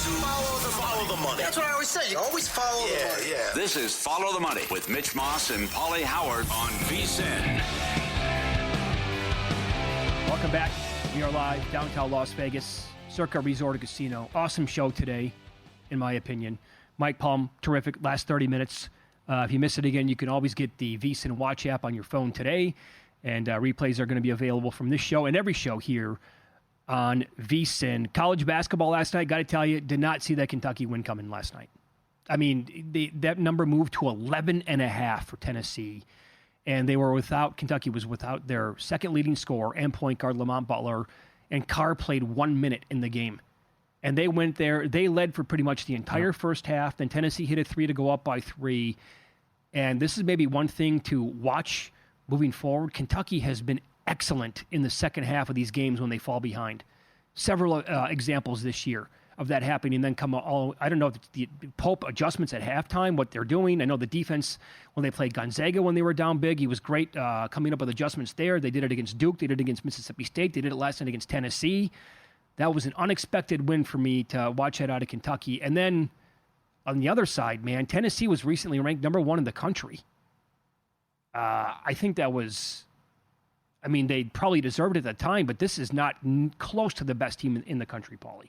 Follow the money. That's what I always say. You always follow the money. Yeah. This is Follow the Money with Mitch Moss and Pauly Howard on VSiN. Welcome back. We are live downtown Las Vegas, Circa Resort and Casino. Awesome show today, in my opinion. Mike Palm, terrific. Last 30 minutes. If you miss it again, you can always get the VSiN Watch app on your phone today. And replays are going to be available from this show and every show here on VSiN. College basketball last night, got to tell you, did not see that Kentucky win coming last night. I mean, that number moved to 11.5 for Tennessee. And Kentucky was without their second leading scorer and point guard Lamont Butler. And Carr played 1 minute in the game. And they went there. They led for pretty much the entire first half. Then Tennessee hit a three to go up by 3. And this is maybe one thing to watch moving forward. Kentucky has been excellent in the second half of these games when they fall behind. Several examples this year of that happening. And then I don't know if it's the Pope adjustments at halftime, what they're doing. I know the defense, when they played Gonzaga when they were down big, he was great coming up with adjustments there. They did it against Duke. They did it against Mississippi State. They did it last night against Tennessee. That was an unexpected win for me to watch that out of Kentucky. And then on the other side, man, Tennessee was recently ranked number 1 in the country. I think that was, they probably deserved it at the time, but this is not close to the best team in the country, Pauly.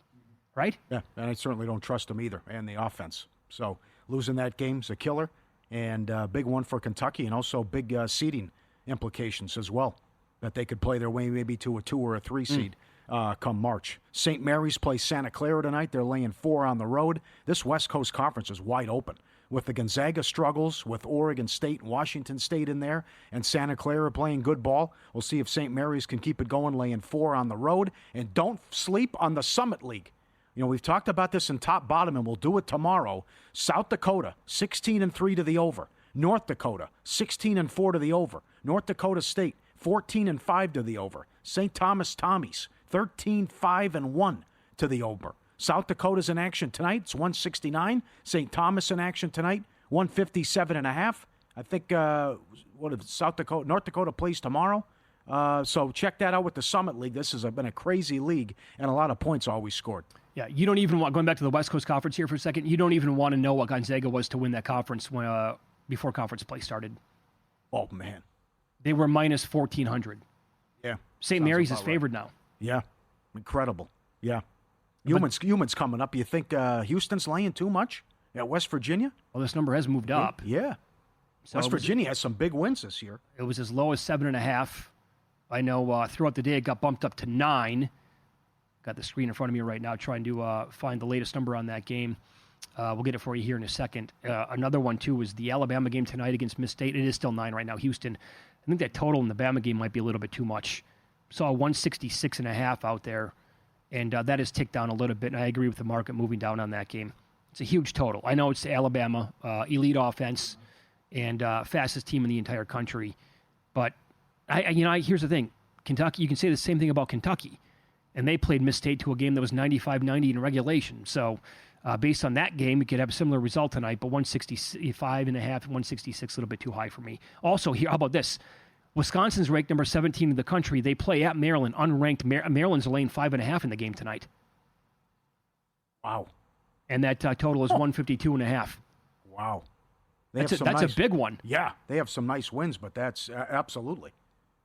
Right? Yeah, and I certainly don't trust them either, and the offense. So losing that game's a killer, and a big one for Kentucky, and also big seeding implications as well, that they could play their way maybe to a 2 or a 3 seed come March. St. Mary's plays Santa Clara tonight. They're laying 4 on the road. This West Coast Conference is wide open. With the Gonzaga struggles, with Oregon State and Washington State in there, and Santa Clara playing good ball, we'll see if St. Mary's can keep it going, laying 4 on the road. And don't sleep on the Summit League. You know, we've talked about this in top bottom, and we'll do it tomorrow. South Dakota, 16-3 to the over. North Dakota, 16-4 to the over. North Dakota State, 14-5 to the over. St. Thomas Tommies, 13-5-1 to the over. South Dakota's in action tonight. It's 169. St. Thomas in action tonight, 157.5. I think North Dakota plays tomorrow. So check that out with the Summit League. This has been a crazy league, and a lot of points always scored. Yeah, you don't even want, going back to the West Coast Conference here for a second, you don't even want to know what Gonzaga was to win that conference before conference play started. Oh, man. They were minus 1,400. Yeah. St. Mary's is favored now. Yeah. Incredible. Yeah. Youmans coming up. You think Houston's laying too much at West Virginia? Well, this number has moved up. Yeah. So West Virginia has some big wins this year. It was as low as 7.5. I know throughout the day it got bumped up to 9. Got the screen in front of me right now trying to find the latest number on that game. We'll get it for you here in a second. Another one, too, is the Alabama game tonight against Miss State. It is still 9 right now. Houston, I think that total in the Bama game might be a little bit too much. Saw 166.5 out there, and that has ticked down a little bit, and I agree with the market moving down on that game. It's a huge total. I know it's Alabama, elite offense, and fastest team in the entire country. But, here's the thing. Kentucky, you can say the same thing about Kentucky. And they played Miss State to a game that was 95-90 in regulation. So based on that game, you could have a similar result tonight, but 165.5, 166, a little bit too high for me. Also, here, how about this? Wisconsin's ranked number 17 in the country. They play at Maryland, unranked. Maryland's laying 5.5 in the game tonight. Wow. And that total is 152.5. Wow. That's a big one. Yeah, they have some nice wins, but that's absolutely.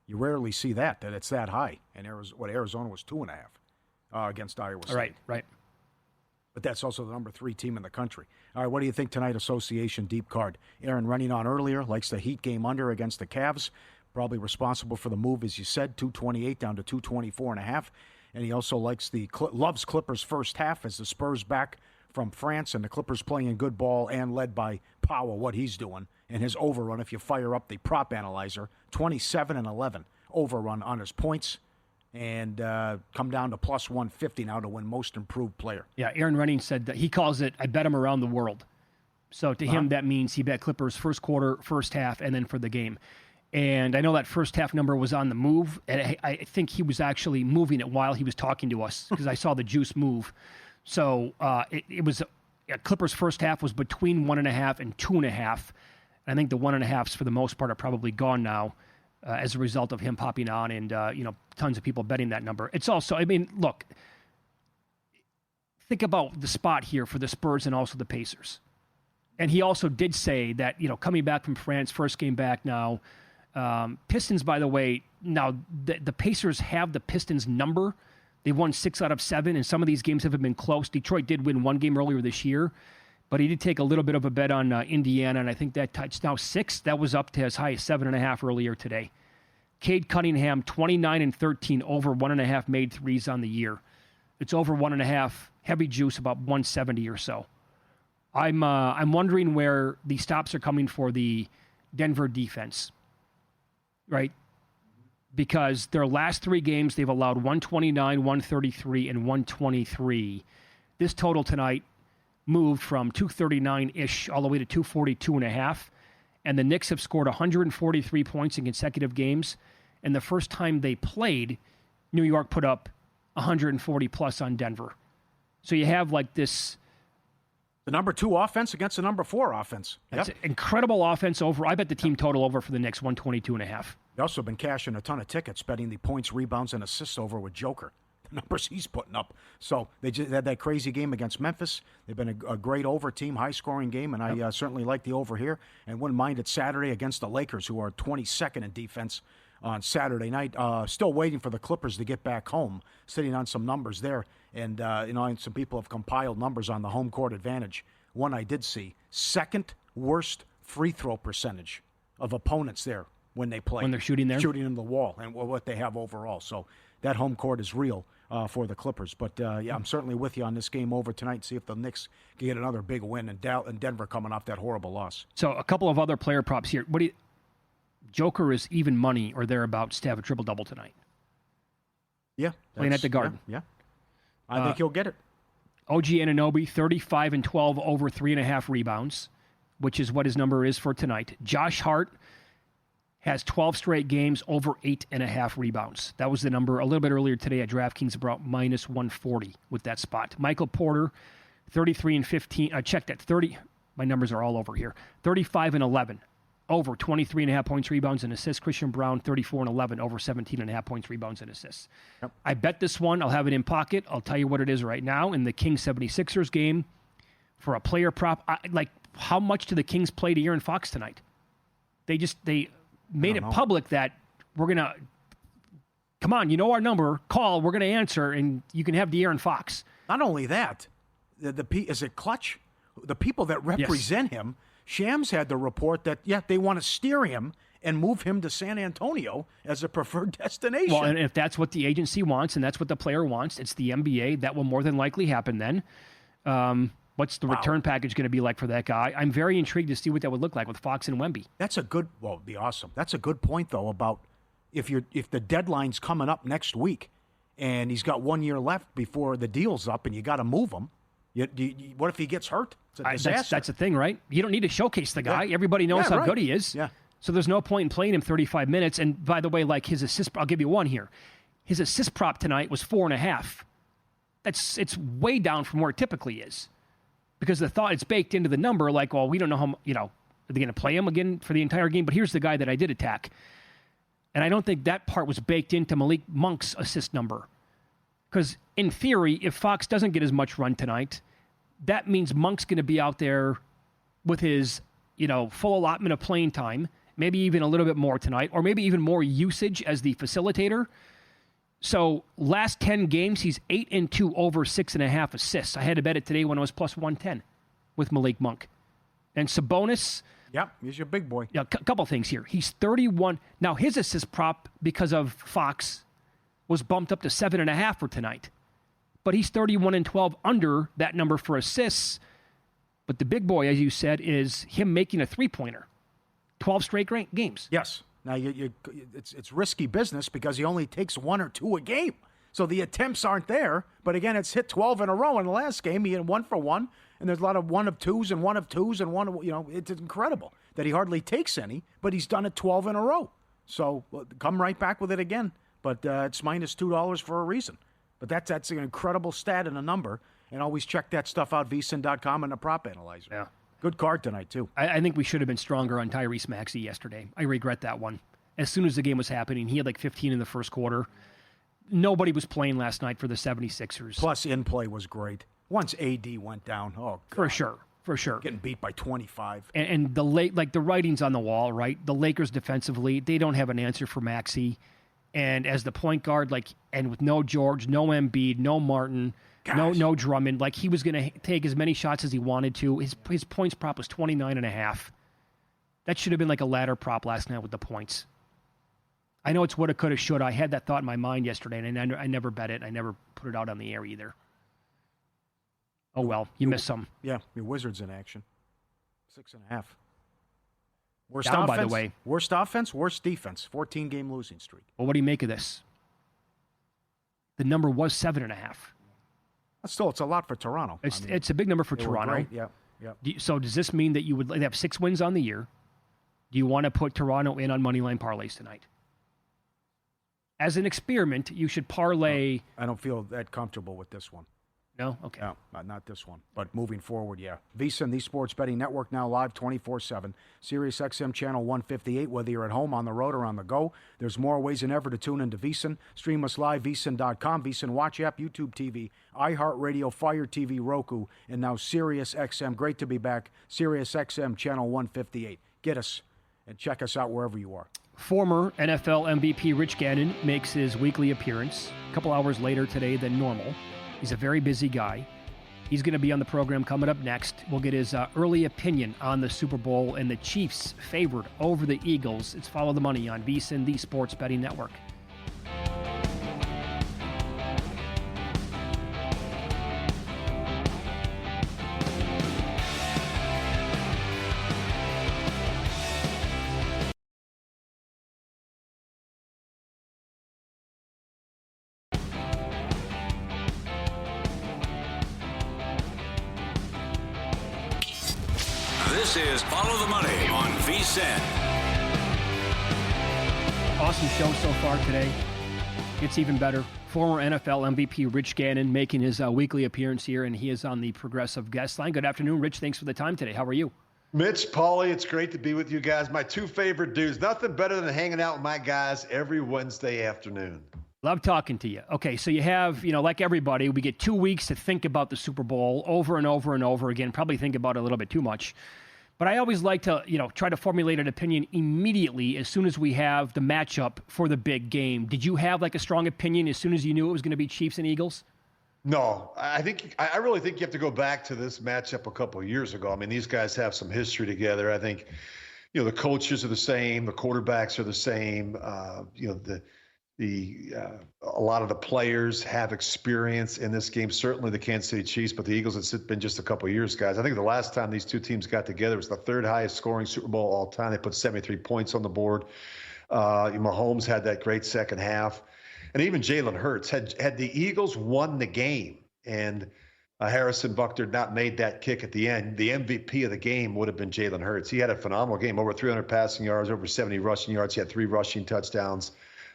You rarely see that it's that high. And Arizona was 2.5 against Iowa State. Right. But that's also the number 3 team in the country. All right, what do you think tonight, Association Deep Card? Aaron running on earlier, likes the Heat game under against the Cavs. Probably responsible for the move, as you said, 228 down to 224.5. And he also loves Clippers first half as the Spurs back from France and the Clippers playing good ball and led by Powell, what he's doing. And his overrun, if you fire up the prop analyzer, 27-11 overrun on his points, and come down to plus 150 now to win most improved player. Yeah, Aaron Renning said that he calls it, I bet him around the world. So to him, that means he bet Clippers first quarter, first half, and then for the game. And I know that first half number was on the move, and I think he was actually moving it while he was talking to us because I saw the juice move. So it was Clippers first half was between 1.5 and 2.5. I think the 1.5s for the most part are probably gone now as a result of him popping on and, tons of people betting that number. It's also, look, think about the spot here for the Spurs and also the Pacers. And he also did say that, coming back from France, first game back now, Pistons, by the way, now the Pacers have the Pistons number. They won 6 out of 7, and some of these games haven't been close. Detroit did win one game earlier this year, but he did take a little bit of a bet on Indiana, and I think that touched now 6. That was up to as high as 7.5 earlier today. Cade Cunningham, 29 and 13, over 1.5 made threes on the year. It's over 1.5, heavy juice, about 170 or so. I'm wondering where the stops are coming for the Denver defense, right? Because their last 3 games, they've allowed 129, 133, and 123. This total tonight moved from 239-ish all the way to 242.5. And the Knicks have scored 143 points in consecutive games. And the first time they played, New York put up 140-plus on Denver. So you have like this... The number 2 offense against the number 4 offense. That's incredible offense over. I bet the team total over for the Knicks, 122.5. They also been cashing a ton of tickets, betting the points, rebounds, and assists over with Joker. The numbers he's putting up. So they just had that crazy game against Memphis. They've been a great over team, high-scoring game, and I certainly like the over here. And wouldn't mind it Saturday against the Lakers, who are 22nd in defense on Saturday night. Still waiting for the Clippers to get back home, sitting on some numbers there. And, and some people have compiled numbers on the home court advantage. One I did see, second worst free throw percentage of opponents there when they play. When they're shooting there? Shooting in the wall and what they have overall. So that home court is real for the Clippers. But, I'm certainly with you on this game over tonight. See if the Knicks can get another big win and Denver coming off that horrible loss. So a couple of other player props here. Joker is even money or thereabouts to have a triple-double tonight. Yeah. Playing at the Garden. Yeah. I think he'll get it. OG Anunoby, 35 and 12, over 3.5 rebounds, which is what his number is for tonight. Josh Hart has 12 straight games, over 8.5 rebounds. That was the number a little bit earlier today at DraftKings, about minus 140 with that spot. Michael Porter, 33 and 15. I checked at 30. My numbers are all over here. 35 and 11. Over 23.5 points, rebounds, and assists. Christian Brown, 34 and 11, over 17.5 points, rebounds, and assists. Yep. I bet this one. I'll have it in pocket. I'll tell you what it is right now. In the Kings 76ers game, for a player prop, how much do the Kings play to Aaron Fox tonight? They made it public that we're going to, come on, you know our number, call, we're going to answer, and you can have De'Aaron Fox. Not only that, is it Clutch? The people that represent him, Shams had the report that, they want to steer him and move him to San Antonio as a preferred destination. Well, and if that's what the agency wants and that's what the player wants, it's the NBA. That will more than likely happen then. What's the return package going to be like for that guy? I'm very intrigued to see what that would look like with Fox and Wemby. It'd be awesome. That's a good point, though, about if the deadline's coming up next week and he's got 1 year left before the deal's up and you got to move him. What if he gets hurt? It's a disaster. That's the thing, right? You don't need to showcase the guy. Yeah. Everybody knows how good he is. Yeah. So there's no point in playing him 35 minutes. And by the way, like his assist, I'll give you one here. His assist prop tonight was 4.5. It's way down from where it typically is. Because the thought it's baked into the number, like, well, we don't know how, are they going to play him again for the entire game? But here's the guy that I did attack. And I don't think that part was baked into Malik Monk's assist number. Because in theory, if Fox doesn't get as much run tonight, that means Monk's going to be out there with his, full allotment of playing time, maybe even a little bit more tonight, or maybe even more usage as the facilitator. So last 10 games, he's 8 and 2, over 6.5 assists. I had to bet it today when it was plus 110 with Malik Monk. And Sabonis. Yep, he's your big boy. Yeah, a couple things here. He's 31. Now, his assist prop, because of Fox, was bumped up to 7.5 for tonight. But he's 31 and 12, under that number for assists. But the big boy, as you said, is him making a three-pointer. 12 straight games. Yes. Now, it's risky business because he only takes 1 or 2 a game. So the attempts aren't there. But again, it's hit 12 in a row. In the last game, he hit 1 for 1. And there's a lot of 1 of 2s and 1 of 2s and 1 of, it's incredible that he hardly takes any. But he's done it 12 in a row. So come right back with it again. But it's minus $2 for a reason. But that's an incredible stat and a number. And always check that stuff out, VSiN.com and the prop analyzer. Yeah. Good card tonight, too. I think we should have been stronger on Tyrese Maxey yesterday. I regret that one. As soon as the game was happening, he had like 15 in the first quarter. Nobody was playing last night for the 76ers. Plus, in-play was great. Once AD went down, oh, For God. sure. Getting beat by 25. And the writing's on the wall, right? The Lakers defensively, they don't have an answer for Maxey. And as the point guard, and with no George, no Embiid, no Martin, no Drummond, he was going to take as many shots as he wanted to. His points prop was 29.5. That should have been like a ladder prop last night with the points. I know it's woulda, coulda, shoulda. I had that thought in my mind yesterday, and I never bet it. I never put it out on the air either. Oh, well, you missed some. Yeah, your Wizards in action. 6.5. Worst Down, offense, by the way. Worst offense, worst defense. 14-game losing streak. Well, what do you make of this? The number was 7.5. Still, it's a lot for Toronto. It's a big number for they were Toronto. great. Yeah. So does this mean that you would have 6 wins on the year? Do you want to put Toronto in on moneyline parlays tonight? As an experiment, you should parlay. I don't feel that comfortable with this one. No? Okay. No, not this one. But moving forward, yeah. VSiN, the Sports Betting Network, now live 24/7. Sirius XM Channel 158, whether you're at home, on the road, or on the go. There's more ways than ever to tune into VSiN. Stream us live, VSiN.com, VSiN Watch app, YouTube TV, iHeartRadio, Fire TV, Roku, and now Sirius XM. Great to be back. Sirius XM Channel 158. Get us and check us out wherever you are. Former NFL MVP Rich Gannon makes his weekly appearance a couple hours later today than normal. He's a very busy guy. He's going to be on the program coming up next. We'll get his early opinion on the Super Bowl and the Chiefs favored over the Eagles. It's Follow the Money on VSiN, the Sports Betting Network. This is Follow the Money on VSiN. Awesome show so far today. It's even better. Former NFL MVP Rich Gannon making his weekly appearance here, and he is on the Progressive Guest Line. Good afternoon, Rich. Thanks for the time today. How are you? Mitch, Pauly, it's great to be with you guys. My two favorite dudes. Nothing better than hanging out with my guys every Wednesday afternoon. Love talking to you. Okay, so you have, like everybody, we get 2 weeks to think about the Super Bowl over and over and over again. Probably think about it a little bit too much. But I always like to, try to formulate an opinion immediately as soon as we have the matchup for the big game. Did you have a strong opinion as soon as you knew it was going to be Chiefs and Eagles? No, I really think you have to go back to this matchup a couple of years ago. I mean, these guys have some history together. I think, the coaches are the same, the quarterbacks are the same. A lot of the players have experience in this game. Certainly the Kansas City Chiefs, but the Eagles, it's been just a couple of years, guys. I think the last time these two teams got together was the third highest scoring Super Bowl all time. They put 73 points on the board. Mahomes had that great second half. And even Jalen Hurts, had the Eagles won the game and Harrison Butker not made that kick at the end, the MVP of the game would have been Jalen Hurts. He had a phenomenal game, over 300 passing yards, over 70 rushing yards. He had 3 rushing touchdowns.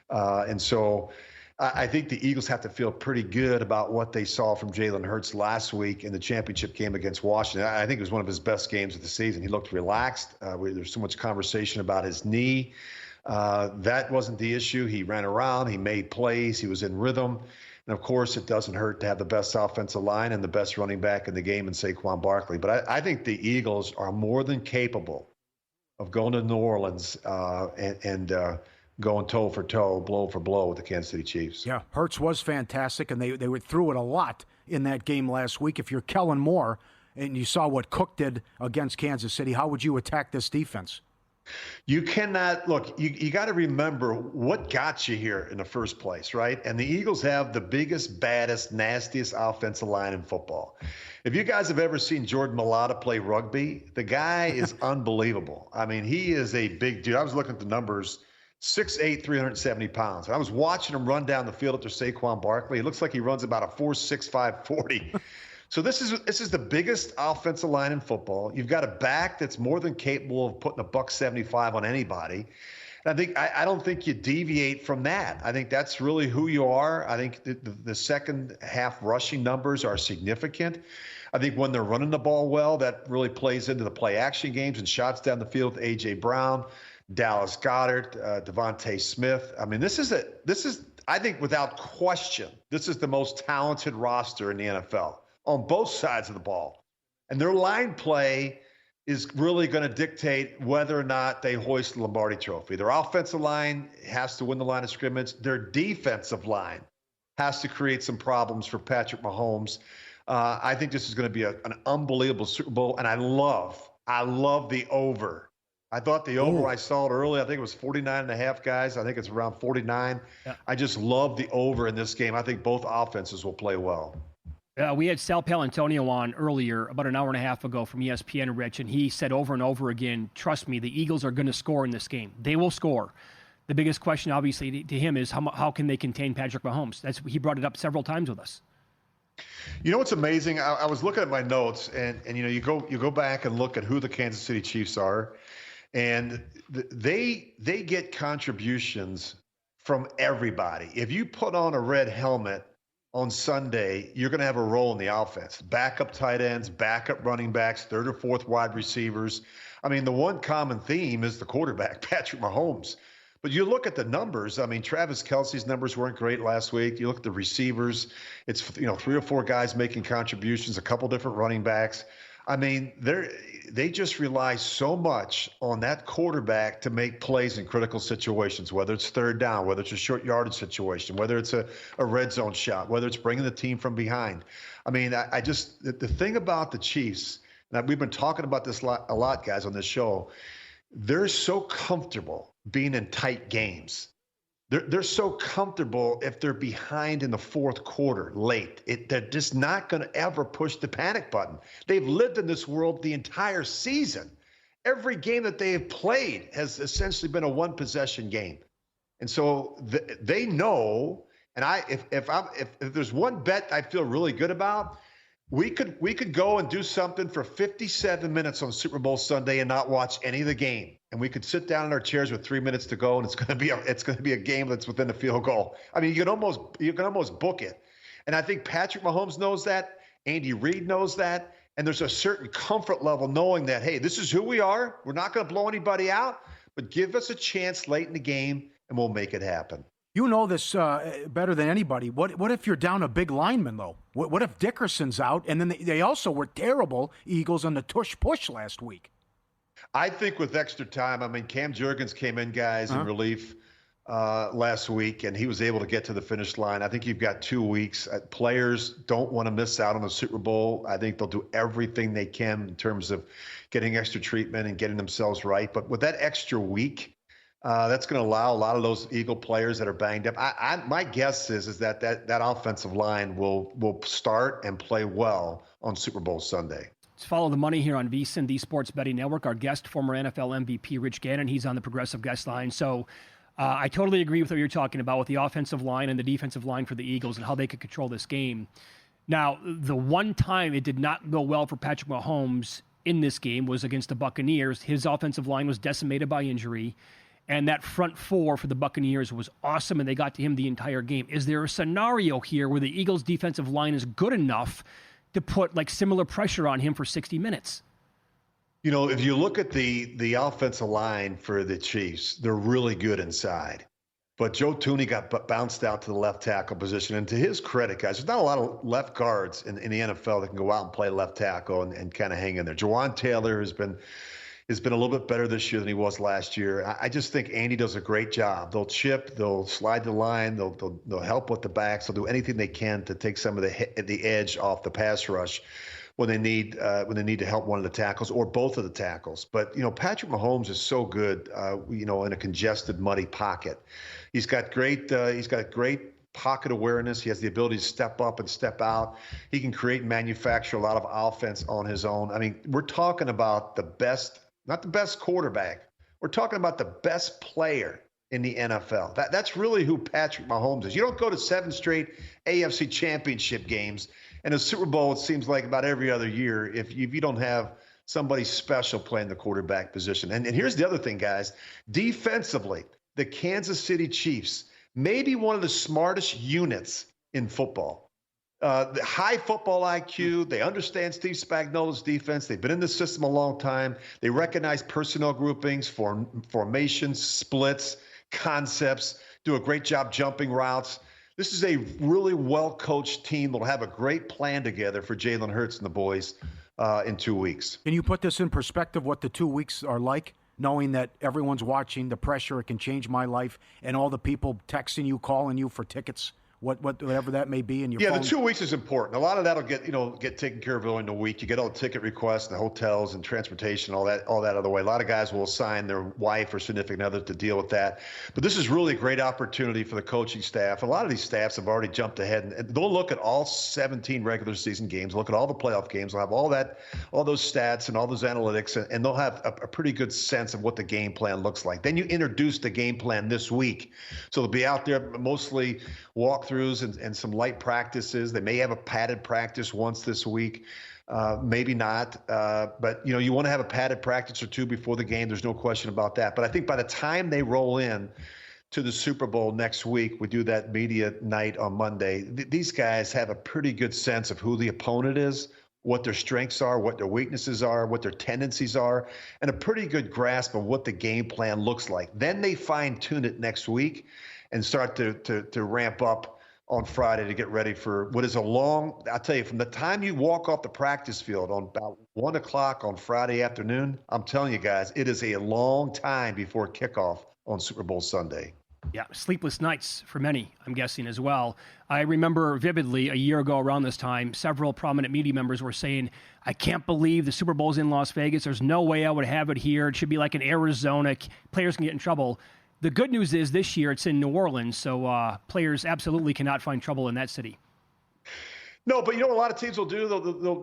And so I think the Eagles have to feel pretty good about what they saw from Jalen Hurts last week in the championship game against Washington. I think it was one of his best games of the season. He looked relaxed. There's so much conversation about his knee. That wasn't the issue. He ran around. He made plays. He was in rhythm. And, of course, it doesn't hurt to have the best offensive line and the best running back in the game in Saquon Barkley. But I think the Eagles are more than capable of going to New Orleans and going toe for toe, blow for blow with the Kansas City Chiefs. Yeah, Hurts was fantastic, and they went through it a lot in that game last week. If you're Kellen Moore and you saw what Cook did against Kansas City, how would you attack this defense? You cannot look. You got to remember what got you here in the first place, right? And the Eagles have the biggest, baddest, nastiest offensive line in football. If you guys have ever seen Jordan Mailata play rugby, the guy is unbelievable. I mean, he is a big dude. I was looking at the numbers. 6'8", 370 pounds. I was watching him run down the field after Saquon Barkley. It looks like he runs about a 4.65 40. So this is the biggest offensive line in football. You've got a back that's more than capable of putting a $175 on anybody. And I don't think you deviate from that. I think that's really who you are. I think the second half rushing numbers are significant. I think when they're running the ball well, that really plays into the play action games and shots down the field with A.J. Brown, Dallas Goedert, Devontae Smith. I mean, this is I think without question, this is the most talented roster in the NFL. on both sides of the ball. And their line play is really going to dictate whether or not they hoist the Lombardi Trophy. Their offensive line has to win the line of scrimmage. Their defensive line has to create some problems for Patrick Mahomes. I think this is going to be an unbelievable Super Bowl, and I love the over. I thought the over, I saw it early. I think it was 49.5, guys. I think it's around 49. Yeah. I just love the over in this game. I think both offenses will play well. We had Sal Paolantonio on earlier, about an hour and a half ago from ESPN, Rich, and he said over and over again, trust me, the Eagles are going to score in this game. They will score. The biggest question, obviously, to him is how can they contain Patrick Mahomes? He brought it up several times with us. You know what's amazing? I was looking at my notes, and you go back and look at who the Kansas City Chiefs are, and they get contributions from everybody. If you put on a red helmet on Sunday, you're going to have a role in the offense. Backup tight ends, backup running backs, third or fourth wide receivers. I mean, the one common theme is the quarterback, Patrick Mahomes. But you look at the numbers. I mean, Travis Kelce's numbers weren't great last week. You look at the receivers. It's 3 or 4 guys making contributions, a couple different running backs. I mean, they just rely so much on that quarterback to make plays in critical situations, whether it's third down, whether it's a short yardage situation, whether it's a red zone shot, whether it's bringing the team from behind. I mean, the thing about the Chiefs, and we've been talking about this a lot, guys, on this show, they're so comfortable being in tight games. They're so comfortable if they're behind in the fourth quarter late. They're just not going to ever push the panic button. They've lived in this world the entire season. Every game that they have played has essentially been a one-possession game. And so they know, and if there's one bet I feel really good about, we could go and do something for 57 minutes on Super Bowl Sunday and not watch any of the game. And we could sit down in our chairs with 3 minutes to go, and it's going to be a game that's within a field goal. I mean, you can almost book it. And I think Patrick Mahomes knows that. Andy Reid knows that. And there's a certain comfort level knowing that, hey, this is who we are. We're not going to blow anybody out, but give us a chance late in the game, and we'll make it happen. You know this better than anybody. What if you're down a big lineman, though? What if Dickerson's out? And then they also were terrible, Eagles, on the tush-push last week. I think with extra time, I mean, Cam Jurgens came in, guys, in relief last week, and he was able to get to the finish line. I think you've got 2 weeks. Players don't want to miss out on the Super Bowl. I think they'll do everything they can in terms of getting extra treatment and getting themselves right. But with that extra week, that's going to allow a lot of those Eagle players that are banged up. My guess is that offensive line will start and play well on Super Bowl Sunday. Let's follow the money here on VSiN, the Sports Betting Network. Our guest, former NFL MVP Rich Gannon, he's on the progressive guest line. So I totally agree with what you're talking about with the offensive line and the defensive line for the Eagles and how they could control this game. Now, the one time it did not go well for Patrick Mahomes in this game was against the Buccaneers. His offensive line was decimated by injury. And that front four for the Buccaneers was awesome, and they got to him the entire game. Is there a scenario here where the Eagles' defensive line is good enough to put similar pressure on him for 60 minutes? You know, if you look at the offensive line for the Chiefs, they're really good inside. But Joe Thuney got bounced out to the left tackle position. And to his credit, guys, there's not a lot of left guards in the NFL that can go out and play left tackle and kind of hang in there. Jawan Taylor has been a little bit better this year than he was last year. I just think Andy does a great job. They'll chip, they'll slide the line, they'll help with the backs, they'll do anything they can to take some of the edge off the pass rush when they need to help one of the tackles or both of the tackles. But Patrick Mahomes is so good, in a congested, muddy pocket. He's got great pocket awareness. He has the ability to step up and step out. He can create and manufacture a lot of offense on his own. I mean, we're talking about the best. Not the best quarterback. We're talking about the best player in the NFL. That's really who Patrick Mahomes is. You don't go to 7 straight AFC championship games and a Super Bowl, it seems like about every other year, if you don't have somebody special playing the quarterback position. And here's the other thing, guys. Defensively, the Kansas City Chiefs, maybe one of the smartest units in football. The high football IQ, they understand Steve Spagnuolo's defense. They've been in the system a long time. They recognize personnel groupings, formations, splits, concepts, do a great job jumping routes. This is a really well-coached team that'll have a great plan together for Jalen Hurts and the boys in 2 weeks. Can you put this in perspective, what the 2 weeks are like, knowing that everyone's watching, the pressure, it can change my life, and all the people texting you, calling you for tickets? Whatever that may be in your phone. The 2 weeks is important. A lot of that'll get taken care of in the week. You get all the ticket requests, the hotels and transportation, all that other way. A lot of guys will assign their wife or significant other to deal with that. But this is really a great opportunity for the coaching staff. A lot of these staffs have already jumped ahead, and they'll look at all 17 regular season games, look at all the playoff games. They'll have all those stats and all those analytics, and they'll have a pretty good sense of what the game plan looks like. Then you introduce the game plan this week. So they'll be out there mostly walkthroughs and some light practices. They may have a padded practice once this week, maybe not. But you want to have a padded practice or two before the game. There's no question about that. But I think by the time they roll in to the Super Bowl next week, we do that media night on Monday. These guys have a pretty good sense of who the opponent is, what their strengths are, what their weaknesses are, what their tendencies are, and a pretty good grasp of what the game plan looks like. Then they fine tune it next week and start to ramp up on Friday to get ready for what is I'll tell you, from the time you walk off the practice field on about 1 o'clock on Friday afternoon, I'm telling you guys, it is a long time before kickoff on Super Bowl Sunday. Yeah, sleepless nights for many, I'm guessing, as well. I remember vividly a year ago around this time, several prominent media members were saying, I can't believe the Super Bowl's in Las Vegas. There's no way I would have it here. It should be like in Arizona. Players can get in trouble. The good news is this year it's in New Orleans, so players absolutely cannot find trouble in that city. No, but what a lot of teams will do?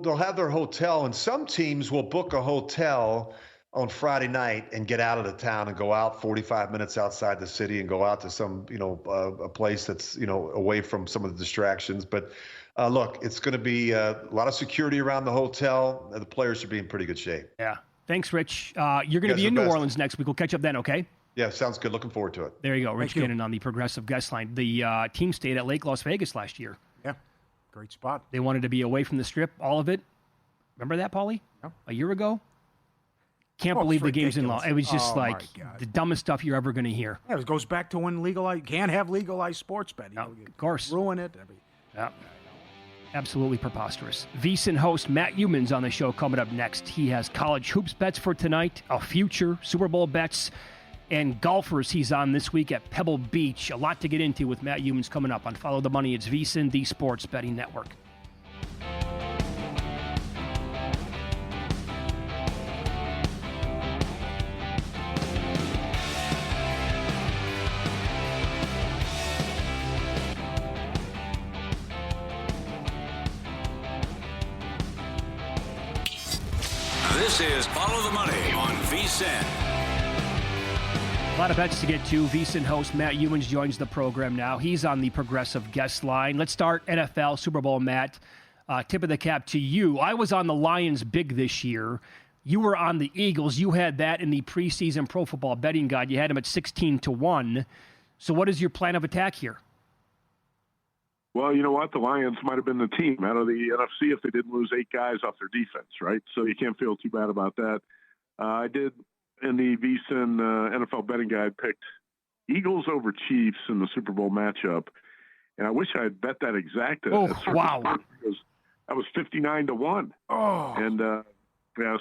They'll have their hotel, and some teams will book a hotel on Friday night and get out of the town and go out 45 minutes outside the city and go out to some, a place that's, away from some of the distractions. But look, it's going to be a lot of security around the hotel. The players should be in pretty good shape. Yeah. Thanks, Rich. You're going to be in New Orleans next week. We'll catch up then, okay? Yeah, sounds good. Looking forward to it. There you go. Rich Gannon on the Progressive Guest Line. The team stayed at Lake Las Vegas last year. Yeah, great spot. They wanted to be away from the Strip, all of it. Remember that, Pauly? Yeah. A year ago? Can't believe the game's in law. It was just the dumbest stuff you're ever going to hear. Yeah, it goes back to when you can't have legalized sports betting. No, of course. Ruin it. Yeah. Absolutely preposterous. VSiN host Matt Youmans on the show coming up next. He has college hoops bets for tonight, a future Super Bowl bets, and golfers he's on this week at Pebble Beach. A lot to get into with Matt Youmans coming up on Follow the Money. It's VSiN, the Sports Betting Network. This is Follow the Money on VSiN. A lot of bets to get to. VSiN host Matt Youmans joins the program now. He's on the Progressive Guest Line. Let's start NFL Super Bowl, Matt. Tip of the cap to you. I was on the Lions big this year. You were on the Eagles. You had that in the preseason Pro Football Betting Guide. You had them at 16-1. So what is your plan of attack here? Well, you know what? The Lions might have been the team out of the NFC if they didn't lose 8 guys off their defense, right? So you can't feel too bad about that. I did, in the VSiN NFL betting guide, picked Eagles over Chiefs in the Super Bowl matchup. And I wish I had bet that exact. Wow. Because that was 59-1. Oh. And,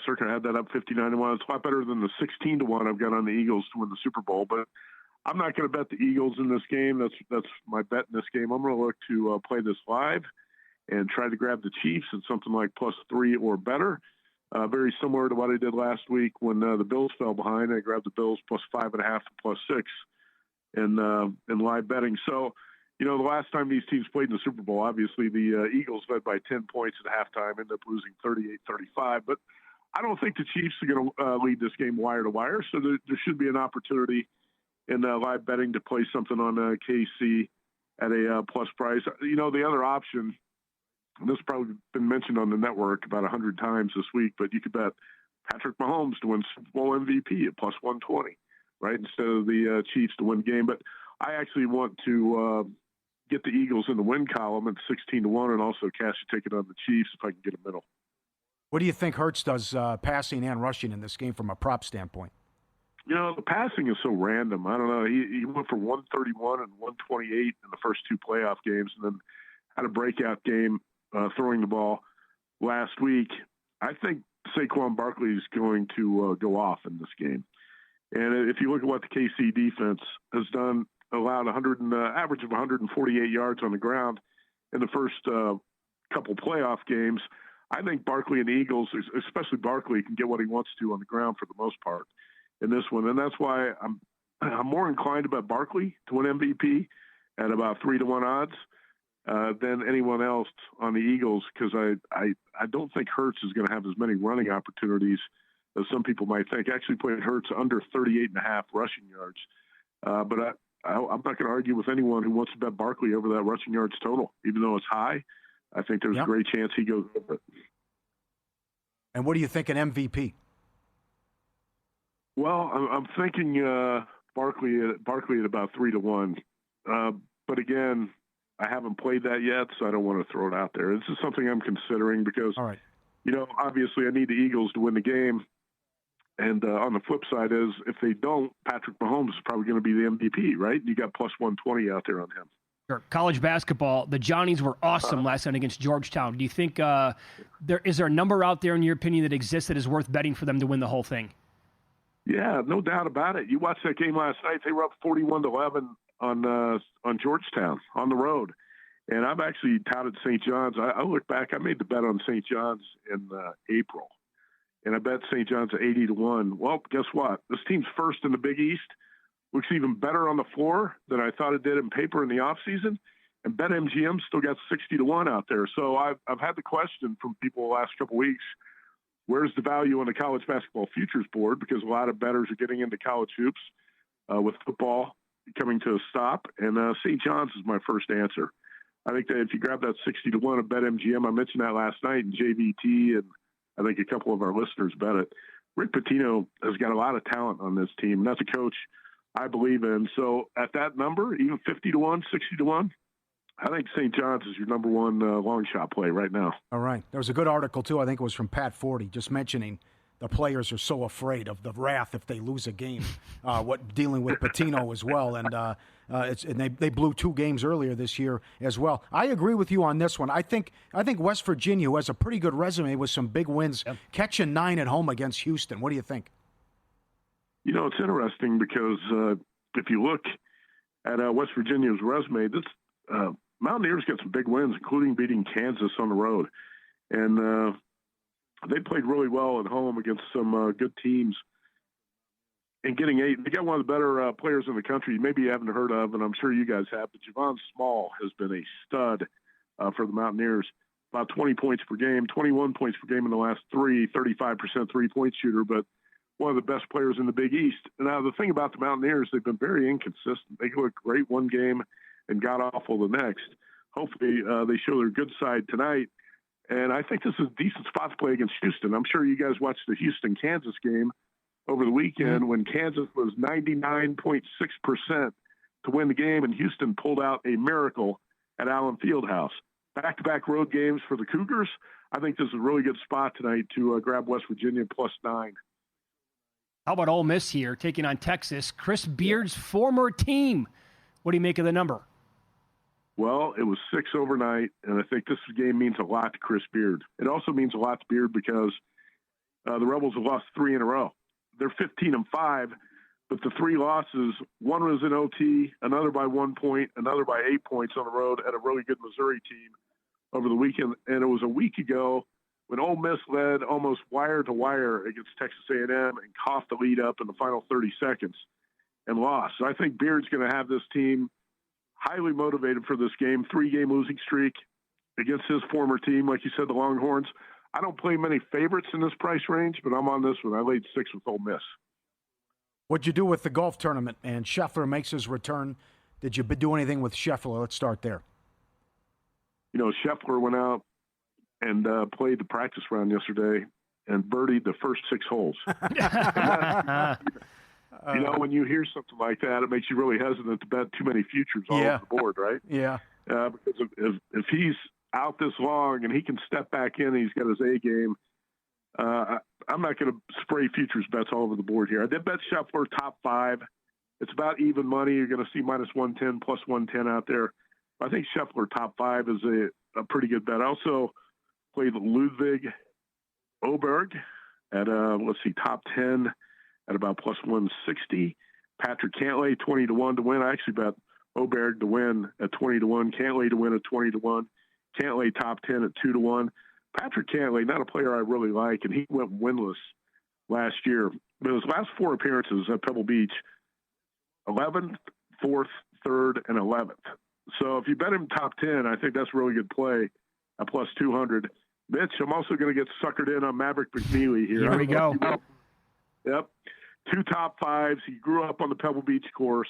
Circa had that up 59-1. It's a lot better than the 16-1 I've got on the Eagles to win the Super Bowl. But I'm not going to bet the Eagles in this game. That's my bet in this game. I'm going to look to play this live and try to grab the Chiefs at something like +3 or better. Very similar to what I did last week when the Bills fell behind. I grabbed the Bills +5.5 and +6 in live betting. So, the last time these teams played in the Super Bowl, obviously the Eagles led by 10 points at halftime, ended up losing 38-35. But I don't think the Chiefs are going to lead this game wire to wire. So there should be an opportunity in live betting to play something on KC at a plus price. The other option, and this has probably been mentioned on the network about 100 times this week, but you could bet Patrick Mahomes to win Super Bowl MVP at +120, right, instead of the Chiefs to win the game. But I actually want to get the Eagles in the win column at 16-1 and also cash a ticket on the Chiefs if I can get a middle. What do you think Hurts does passing and rushing in this game from a prop standpoint? The passing is so random. I don't know. He went for 131 and 128 in the first two playoff games, and then had a breakout game throwing the ball last week. I think Saquon Barkley is going to go off in this game. And if you look at what the KC defense has done, allowed average of 148 yards on the ground in the first couple playoff games. I think Barkley and the Eagles, especially Barkley, can get what he wants to on the ground for the most part in this one. And that's why I'm more inclined to bet Barkley to win MVP at about 3-1 odds than anyone else on the Eagles, because I don't think Hurts is going to have as many running opportunities as some people might think. Actually played Hurts under 38.5 rushing yards. But I'm not going to argue with anyone who wants to bet Barkley over that rushing yards total. Even though it's high, I think there's a great chance he goes over it. And what do you think an MVP? Well, I'm thinking Barkley at about 3-1. But again, I haven't played that yet, so I don't want to throw it out there. This is something I'm considering because, obviously I need the Eagles to win the game. And on the flip side is, if they don't, Patrick Mahomes is probably going to be the MVP, right? You got plus 120 out there on him. Sure. College basketball, the Johnnies were awesome last night against Georgetown. Do you think is there a number out there, in your opinion, that exists that is worth betting for them to win the whole thing? Yeah, no doubt about it. You watched that game last night. They were up 41-11 on Georgetown on the road. And I've actually touted St. John's. I look back, I made the bet on St. John's in April. And I bet St. John's at 80-1. Well, guess what? This team's first in the Big East. Looks even better on the floor than I thought it did in paper in the offseason. And BetMGM still got 60-1 out there. So I've had the question from people the last couple of weeks, where's the value on the college basketball futures board? Because a lot of bettors are getting into college hoops with football coming to a stop. And St. John's is my first answer. I think that if you grab that 60-1 of BetMGM, I mentioned that last night in JVT, and I think a couple of our listeners bet it. Rick Pitino has got a lot of talent on this team, and that's a coach I believe in. So at that number, even 50-1, 60-1, I think St. John's is your number one long shot play right now. All right. There was a good article, too. I think it was from Pat Forty, just mentioning the players are so afraid of the wrath if they lose a game, dealing with Pitino as well. And they blew 2 games earlier this year as well. I agree with you on this one. I think West Virginia, who has a pretty good resume with some big wins, catching 9 at home against Houston. What do you think? It's interesting because if you look at West Virginia's resume, this Mountaineers got some big wins, including beating Kansas on the road. And they played really well at home against some good teams. And getting 8, they got one of the better players in the country, maybe you haven't heard of, and I'm sure you guys have, but Javon Small has been a stud for the Mountaineers. About 20 points per game, 21 points per game in the last 3, 35% three-point shooter, but one of the best players in the Big East. Now, the thing about the Mountaineers, they've been very inconsistent. They look great one game and got awful the next. Hopefully, they show their good side tonight. And I think this is a decent spot to play against Houston. I'm sure you guys watched the Houston-Kansas game over the weekend when Kansas was 99.6% to win the game, and Houston pulled out a miracle at Allen Fieldhouse. Back-to-back road games for the Cougars. I think this is a really good spot tonight to grab West Virginia +9. How about Ole Miss here, taking on Texas? Chris Beard's former team. What do you make of the number? Well, it was 6 overnight, and I think this game means a lot to Chris Beard. It also means a lot to Beard because the Rebels have lost 3 in a row. They're 15-5, but the 3 losses, one was in OT, another by 1 point, another by 8 points on the road at a really good Missouri team over the weekend. And it was a week ago when Ole Miss led almost wire to wire against Texas A&M and coughed the lead up in the final 30 seconds and lost. So I think Beard's going to have this team highly motivated for this game, 3-game losing streak against his former team, like you said, the Longhorns. I don't play many favorites in this price range, but I'm on this one. I laid 6 with Ole Miss. What'd you do with the golf tournament? And Scheffler makes his return. Did you do anything with Scheffler? Let's start there. Scheffler went out and played the practice round yesterday and birdied the first 6 holes. When you hear something like that, it makes you really hesitant to bet too many futures all over the board, right? Yeah. Because if he's out this long and he can step back in, he's got his A game, I'm not going to spray futures bets all over the board here. I did bet Scheffler top 5. It's about even money. You're going to see minus 110, plus 110 out there. I think Scheffler top 5 is a pretty good bet. I also played Ludwig Oberg at, top 10 at about plus 160. Patrick Cantlay, 20-1 to win. I actually bet Oberg to win at 20-1. Cantlay to win at 20-1. Cantlay top 10 at 2-1. Patrick Cantlay, not a player I really like, and he went winless last year. But his last 4 appearances at Pebble Beach, 11th, 4th, 3rd, and 11th. So if you bet him top 10, I think that's a really good play at plus 200. Mitch, I'm also going to get suckered in on Maverick McNeely here. Here we go. Yep. 2 top 5s. He grew up on the Pebble Beach course,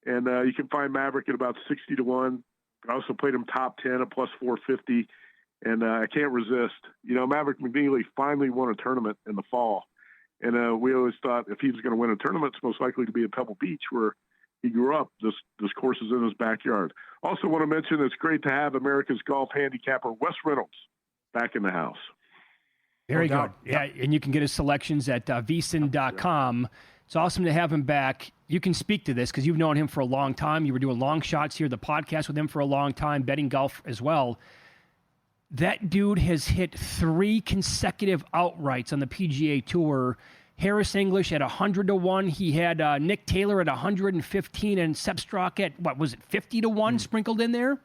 and you can find Maverick at about 60-1. I also played him top 10 at plus 450, and I can't resist. Maverick McNeely finally won a tournament in the fall, and we always thought if he was going to win a tournament, it's most likely to be at Pebble Beach where he grew up. This course is in his backyard. Also want to mention it's great to have America's golf handicapper Wes Reynolds back in the house. Very good. Yeah, and you can get his selections at VSiN.com. It's awesome to have him back. You can speak to this because you've known him for a long time. You were doing long shots here, the podcast with him for a long time, betting golf as well. That dude has hit 3 consecutive outrights on the PGA Tour. Harris English at 100-1. He had Nick Taylor at 115 and Sepp Straka at, 50-1 sprinkled in there?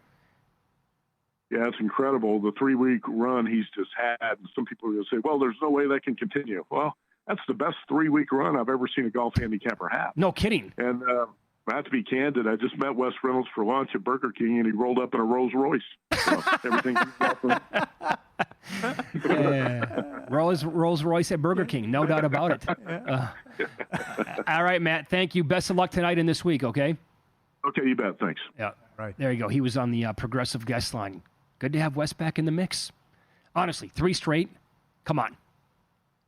Yeah, it's incredible. The 3-week run he's just had. Some people are going to say, well, there's no way that can continue. Well, that's the best 3-week run I've ever seen a golf handicapper have. No kidding. And I have to be candid. I just met Wes Reynolds for lunch at Burger King, and he rolled up in a Rolls Royce. So everything. Rolls Royce at Burger King, no doubt about it. All right, Matt. Thank you. Best of luck tonight and this week. Okay. Okay, you bet. Thanks. Yeah. Right. There you go. He was on the progressive guest line. Good to have Wes back in the mix. Honestly, 3 straight. Come on.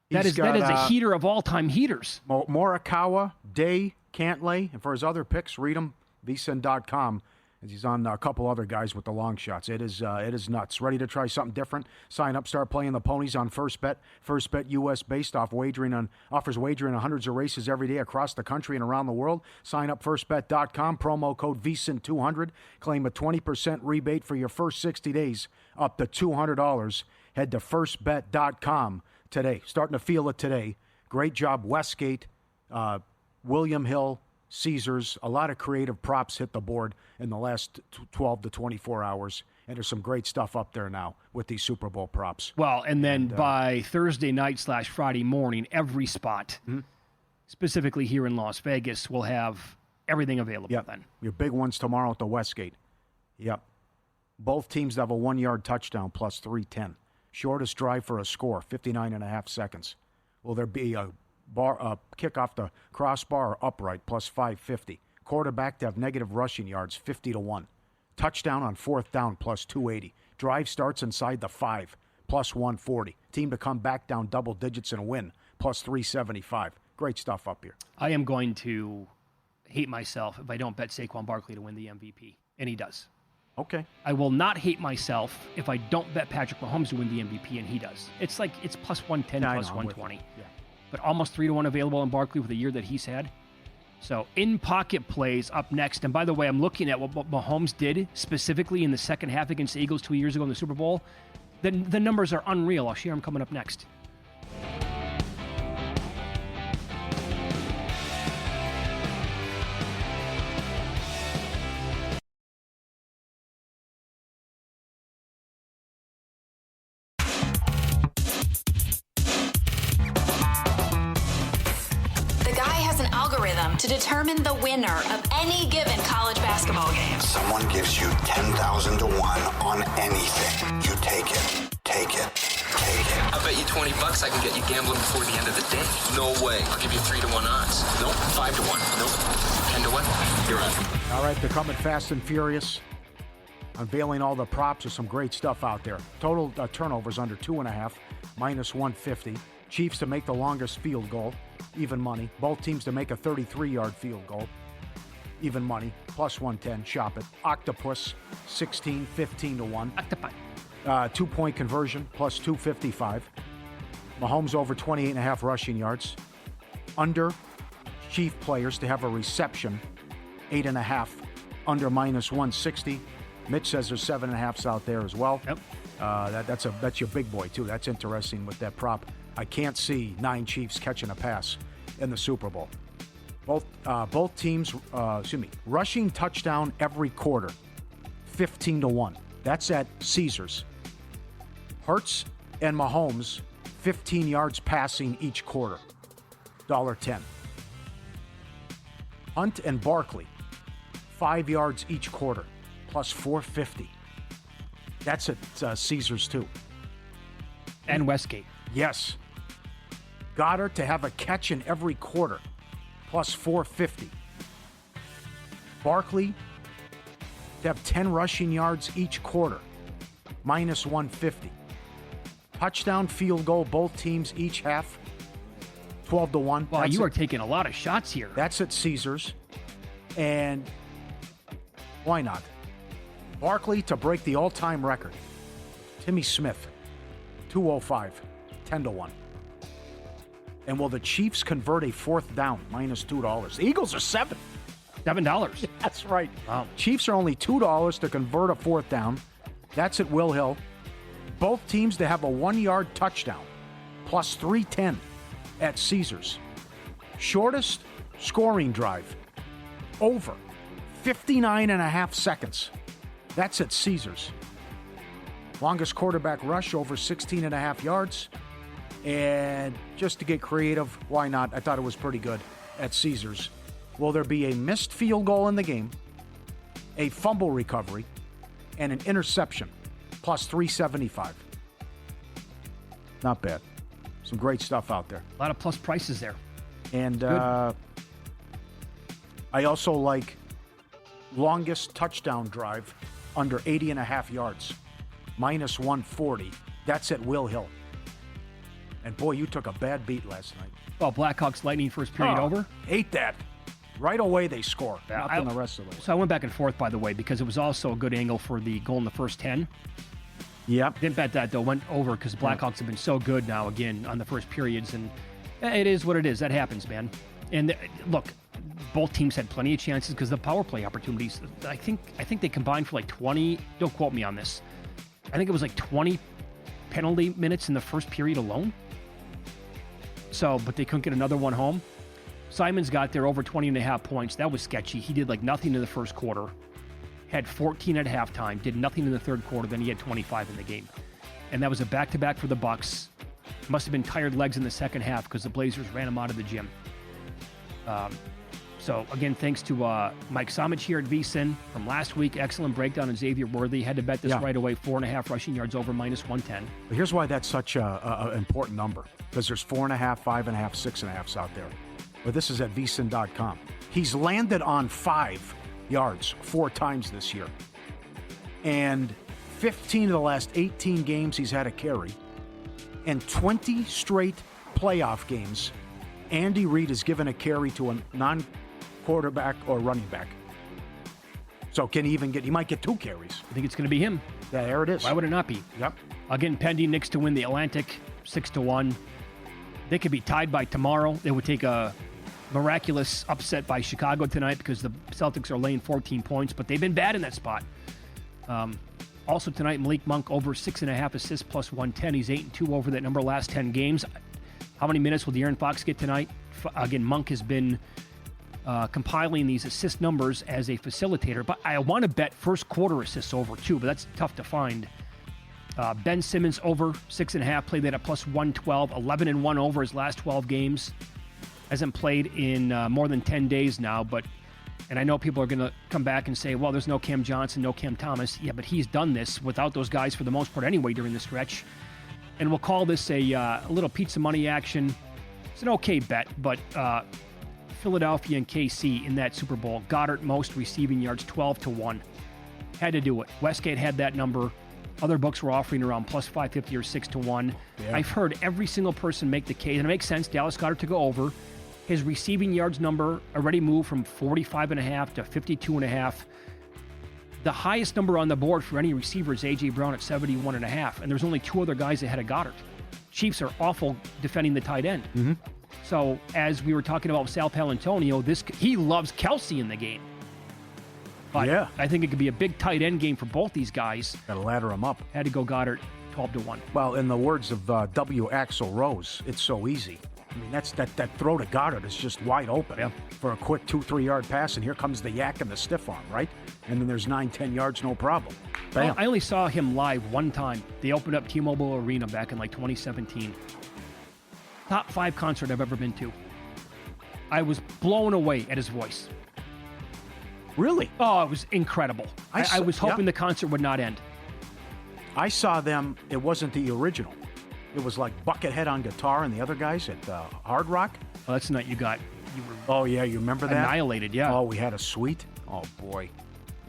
That is a heater of all-time heaters. Morikawa, Day, Cantlay, and for his other picks, read them, VSiN.com. As he's on a couple other guys with the long shots. It is nuts. Ready to try something different? Sign up, start playing the ponies on First Bet. First Bet U.S. based offers wagering on hundreds of races every day across the country and around the world. Sign up firstbet.com, promo code VSiN200. Claim a 20% rebate for your first 60 days, up to $200. Head to firstbet.com today. Starting to feel it today. Great job, Westgate, William Hill, Caesars. A lot of creative props hit the board in the last 12 to 24 hours. And there's some great stuff up there now with these Super Bowl props. Well, and then by Thursday night / Friday morning, every spot, specifically here in Las Vegas, will have everything available then. Your big ones tomorrow at the Westgate. Yep. Both teams have a 1-yard touchdown plus 310. Shortest drive for a score, 59.5 seconds. Will there be a kick off the crossbar or upright, plus 550. Quarterback to have negative rushing yards, 50-1. Touchdown on 4th down, plus 280. Drive starts inside the 5, plus 140. Team to come back down double digits and win, plus 375. Great stuff up here. I am going to hate myself if I don't bet Saquon Barkley to win the MVP, and he does. Okay. I will not hate myself if I don't bet Patrick Mahomes to win the MVP, and he does. It's plus 110, plus 120. Yeah. But almost 3-1 available on Barkley with the year that he's had. So in-pocket plays up next. And by the way, I'm looking at what Mahomes did specifically in the second half against the Eagles 2 years ago in the Super Bowl. The numbers are unreal. I'll share them coming up next. To determine the winner of any given college basketball game. Someone gives you 10,000 to 1 on anything. You take it. Take it. Take it. I bet you $20 I can get you gambling before the end of the day. No way. I'll give you 3-1 odds. Nope. 5-1. Nope. 10-1. You're on. All right, they're coming fast and furious. Unveiling all the props. There's some great stuff out there. Total turnovers under 2.5, minus 150. Chiefs to make the longest field goal, even money. Both teams to make a 33-yard field goal, even money, plus 110. Shop it. Octopus, 16, 15-1. Octopi. 2-point conversion, plus 255. Mahomes over 28.5 rushing yards. Under Chief players to have a reception, 8.5. Under -160. Mitch says there's 7.5s out there as well. Yep. That's your big boy too. That's interesting with that prop. I can't see 9 Chiefs catching a pass in the Super Bowl. Both teams, rushing touchdown every quarter, 15-1. That's at Caesars. Hurts and Mahomes, 15 yards passing each quarter, $1.10. Hunt and Barkley, 5 yards each quarter, plus 450. That's at Caesars too. And Westgate. Yes. Goddard to have a catch in every quarter, plus 450. Barkley to have 10 rushing yards each quarter, -150. Touchdown, field goal, both teams each half, 12-1. Wow, you are taking a lot of shots here. That's at Caesars. And why not? Barkley to break the all-time record. Timmy Smith, 205, 10-1. And will the Chiefs convert a 4th down, -$2? The Eagles are $7. $7. That's right. Wow. Chiefs are only $2 to convert a 4th down. That's at Will Hill. Both teams to have a 1-yard touchdown, plus 310 at Caesars. Shortest scoring drive, over 59.5 seconds. That's at Caesars. Longest quarterback rush, over 16.5 yards. And just to get creative, why not? I thought it was pretty good at Caesars. Will there be a missed field goal in the game, a fumble recovery, and an interception, plus 375? Not bad. Some great stuff out there. A lot of plus prices there. And I also like longest touchdown drive under 80.5 yards, -140. That's at Will Hill. And boy, you took a bad beat last night. Well, Blackhawks Lightning first period over. Hate that. Right away they score. Nothing the rest of the way. So I went back and forth, by the way, because it was also a good angle for the goal in the first 10. Yep. Didn't bet that, though. Went over because Blackhawks have been so good now, again, on the first periods. And it is what it is. That happens, man. And look, both teams had plenty of chances because the power play opportunities. I think they combined for like 20. Don't quote me on this. I think it was like 20 penalty minutes in the first period alone. So, but they couldn't get another one home. Simons got there over 20.5 points. That was sketchy. He did like nothing in the first quarter. Had 14 at halftime. Did nothing in the third quarter. Then he had 25 in the game. And that was a back-to-back for the Bucks. Must have been tired legs in the second half because the Blazers ran him out of the gym. So, again, thanks to Mike Somich here at VSiN from last week. Excellent breakdown on Xavier Worthy. Had to bet this right away. 4.5 rushing yards over, -110. But here's why that's such an important number. Because there's 4.5, 5.5, 6.5s out there. But this is at VSiN.com. He's landed on 5 yards 4 times this year. And 15 of the last 18 games he's had a carry. And 20 straight playoff games, Andy Reid has given a carry to a non-quarterback or running back. So can he even he might get 2 carries. I think it's going to be him. Yeah, there it is. Why would it not be? Yep. Again, pending Knicks to win the Atlantic, 6-1. They could be tied by tomorrow. They would take a miraculous upset by Chicago tonight because the Celtics are laying 14 points, but they've been bad in that spot. Also tonight, Malik Monk over 6.5 assists plus 110. He's 8-2 over that number last 10 games. How many minutes will De'Aaron Fox get tonight? Again, Monk has been compiling these assist numbers as a facilitator, but I want to bet first quarter assists over too, but that's tough to find. Ben Simmons over 6.5, played that at plus 112, 11-1 over his last 12 games. Hasn't played in more than 10 days now, and I know people are going to come back and say, well, there's no Cam Johnson, no Cam Thomas. Yeah, but he's done this without those guys for the most part anyway during the stretch. And we'll call this a little pizza money action. It's an okay bet, but Philadelphia and KC in that Super Bowl. Goddard most receiving yards, 12-1. Had to do it. Westgate had that number. Other books were offering around plus 550 or 6-1. Yeah. I've heard every single person make the case, and it makes sense. Dallas Goedert to go over. His receiving yards number already moved from 45.5 to 52.5. The highest number on the board for any receiver is A.J. Brown at 71.5, and there's only 2 other guys ahead of Goddard. Chiefs are awful defending the tight end. Mm-hmm. So as we were talking about Sal Palantonio, he loves Kelsey in the game. But Yeah. I think it could be a big tight end game for both these guys. Got to ladder them up. Had to go Goddard 12-1. Well, in the words of W. Axl Rose, it's so easy. I mean, that throw to Goddard is just wide open for a quick 2-3 yard pass, and here comes the yak and the stiff arm, right? And then there's 9-10 yards, no problem. Bam. I only saw him live one time. They opened up T-Mobile Arena back in like 2017. Top 5 concert I've ever been to. I was blown away at his voice. Really? Oh, it was incredible. I was hoping the concert would not end. I saw them. It wasn't the original. It was like Buckethead on guitar and the other guys at Hard Rock. Well, that's the night you were Oh, yeah, you remember that? annihilated, yeah. Oh, we had a suite? Oh, boy.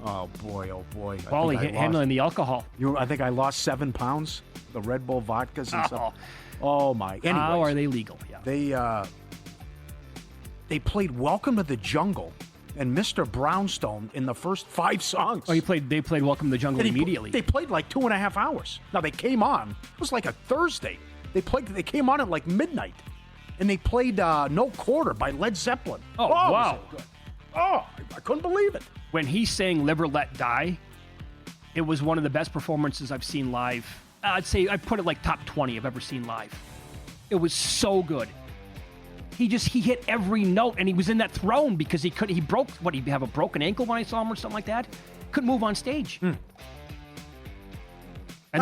Oh, boy, oh, boy. Pauly handling the alcohol. I think I lost 7 pounds. The Red Bull vodkas and stuff. Oh, my. Anyways, how are they legal? Yeah. They played Welcome to the Jungle and Mr. Brownstone in the first 5 songs. Oh, they played Welcome to the Jungle immediately. They played like 2.5 hours. Now, they came on. It was like a Thursday. They came on at like midnight. And they played No Quarter by Led Zeppelin. Oh, wow. Was it good? Oh, I couldn't believe it. When he sang Live or Let Die, it was one of the best performances I've seen live. I'd put it like top 20 I've ever seen live. It was so good. He hit every note, and he was in that throne because he have a broken ankle when I saw him or something like that? Couldn't move on stage. And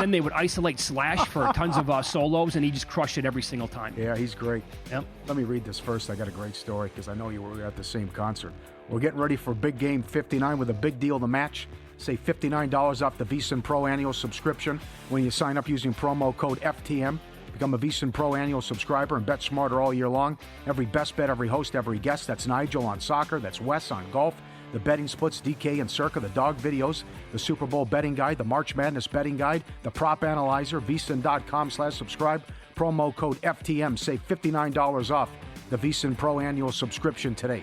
then they would isolate Slash for tons of solos, and he just crushed it every single time. Yeah, he's great. Yep. Let me read this first. I got a great story because I know you were at the same concert. We're getting ready for Big Game 59 with a big deal to match. Save $59 off the VSiN Pro annual subscription when you sign up using promo code FTM. Become a VSiN Pro annual subscriber and bet smarter all year long. Every best bet, every host, every guest. That's Nigel on soccer. That's Wes on golf. The betting splits, DK and Circa, the dog videos, the Super Bowl betting guide, the March Madness betting guide, the prop analyzer, vsin.com/subscribe. Promo code FTM. Save $59 off the VSiN Pro annual subscription today.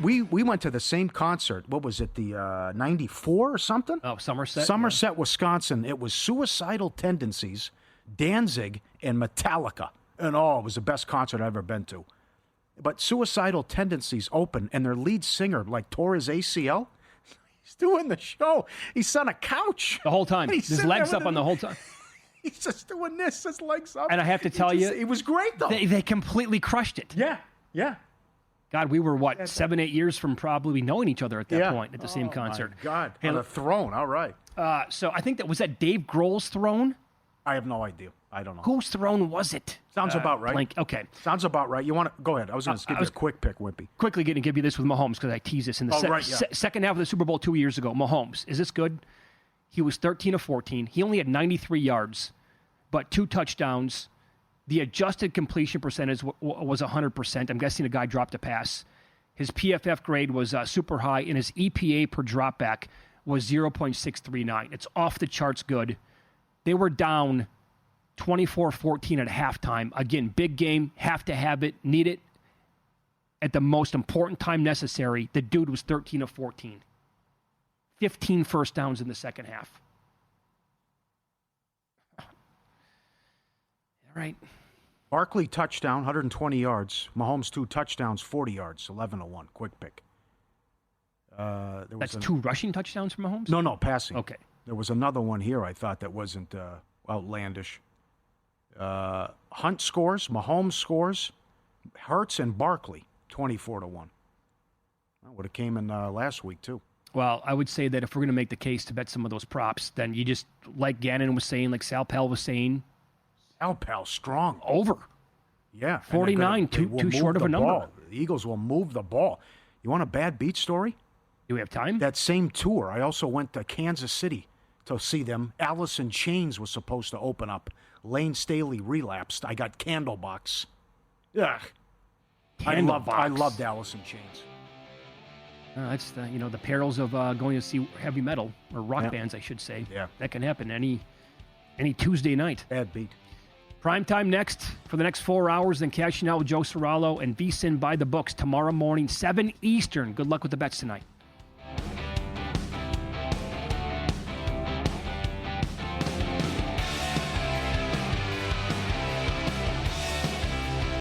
We went to the same concert. What was it, the 94 or something? Oh, Somerset? Somerset, Wisconsin. It was Suicidal Tendencies, Danzig, and Metallica. And it was the best concert I've ever been to. But Suicidal Tendencies open, and their lead singer, tore his ACL. He's doing the show. He's on a couch. The whole time. His legs up on the whole time. He's just doing this, his legs up. And I have to tell you, it was great, though. They completely crushed it. Yeah. God, we were, 7-8 years from probably knowing each other at that point at the same concert. My God. On a throne. All right. So I think was that Dave Grohl's throne? I have no idea. I don't know. Whose throne was it? Sounds about right. Okay. Sounds about right. You want to go ahead? I was going to give you a quick pick, Wimpy. Quickly going to give you this with Mahomes because I teased this in the second half of the Super Bowl 2 years ago. Mahomes, is this good? He was 13 of 14. He only had 93 yards, but 2 touchdowns. The adjusted completion percentage was 100%. I'm guessing the guy dropped a pass. His PFF grade was super high, and his EPA per dropback was 0.639. It's off the charts good. They were down 24-14 at halftime. Again, big game, have to have it, need it at the most important time necessary. The dude was 13 of 14. 15 first downs in the second half. All right. Barkley touchdown, 120 yards. Mahomes 2 touchdowns, 40 yards, 11-1. Quick pick. That's 2 rushing touchdowns for Mahomes? No, passing. Okay. There was another one here I thought that wasn't outlandish. Hunt scores, Mahomes scores, Hurts and Barkley, 24-1. That would have came in last week, too. Well, I would say that if we're going to make the case to bet some of those props, then you just, like Gannon was saying, like Sal Pell was saying. Sal Pell, strong. Over. Yeah. 49, too short of a number. Ball. The Eagles will move the ball. You want a bad beat story? Do we have time? That same tour, I also went to Kansas City to see them. Alice in Chains was supposed to open up. Lane Staley relapsed. I got Candlebox. Ugh. I loved Alice in Chains. That's the perils of going to see heavy metal or rock bands, I should say. Yeah. That can happen any Tuesday night. Bad beat. Prime time next for the next 4 hours, then cashing out with Joe Serralo and VSiN by the books tomorrow morning, 7 Eastern. Good luck with the bets tonight.